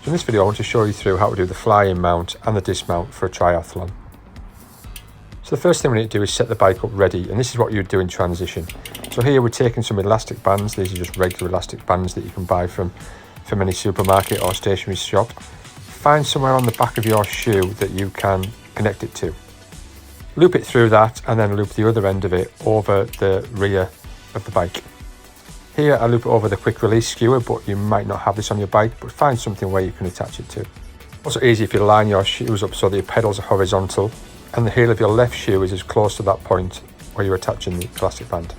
So in this video I want to show you through how to do the fly-in mount and the dismount for a triathlon. So the first thing we need to do is set the bike up ready, and this is what you would do in transition. So here we're taking some elastic bands. These are just regular elastic bands that you can buy from any supermarket or stationery shop. Find somewhere on the back of your shoe that you can connect it to. Loop it through that and then loop the other end of it over the rear of the bike. Here I loop it over the quick release skewer, but you might not have this on your bike, but find something where you can attach it to. Also easy if you line your shoes up so that your pedals are horizontal and the heel of your left shoe is as close to that point where you're attaching the elastic band.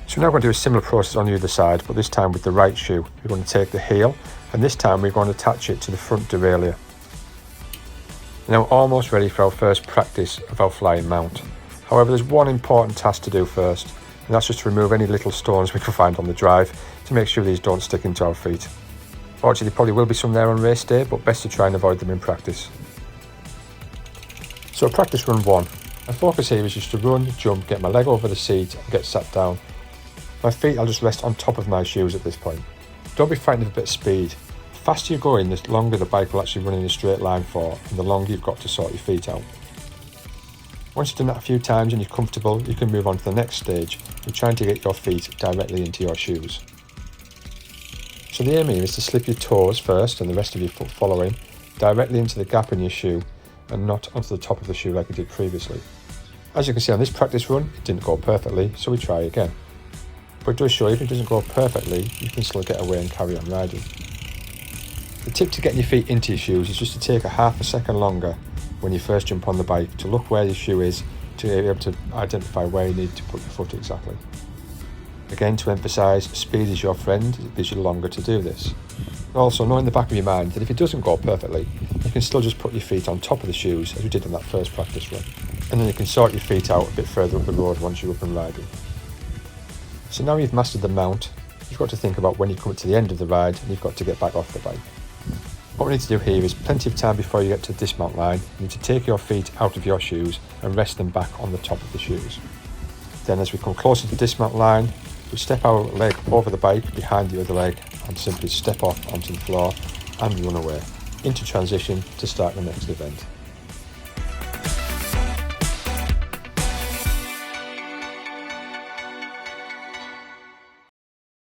So we're now going to do a similar process on the other side, but this time with the right shoe. We're going to take the heel and this time we're going to attach it to the front derailleur. Now we're almost ready for our first practice of our flying mount. However, there's one important task to do first, and that's just to remove any little stones we can find on the drive to make sure these don't stick into our feet. Fortunately, there probably will be some there on race day, but best to try and avoid them in practice. So practice run 1. My focus here is just to run, jump, get my leg over the seat and get sat down. My feet I'll just rest on top of my shoes at this point. Don't be frightened of a bit of speed. The faster you're going, the longer the bike will actually run in a straight line for, and the longer you've got to sort your feet out. Once you've done that a few times and you're comfortable, you can move on to the next stage. You're trying to get your feet directly into your shoes. So the aim here is to slip your toes first and the rest of your foot following directly into the gap in your shoe and not onto the top of the shoe like we did previously. As you can see on this practice run, it didn't go perfectly, so we try again. But it does show if it doesn't go perfectly, you can still get away and carry on riding. The tip to getting your feet into your shoes is just to take a half a second longer when you first jump on the bike to look where your shoe is to be able to identify where you need to put your foot exactly. Again, to emphasise, speed is your friend, it gives you longer to do this. Also, know in the back of your mind that if it doesn't go perfectly, you can still just put your feet on top of the shoes as we did in that first practice run. And then you can sort your feet out a bit further up the road once you're up and riding. So now you've mastered the mount, you've got to think about when you come to the end of the ride and you've got to get back off the bike. What we need to do here is plenty of time before you get to the dismount line. You need to take your feet out of your shoes and rest them back on the top of the shoes. Then as we come closer to the dismount line, we step our leg over the bike behind the other leg and simply step off onto the floor and run away into transition to start the next event.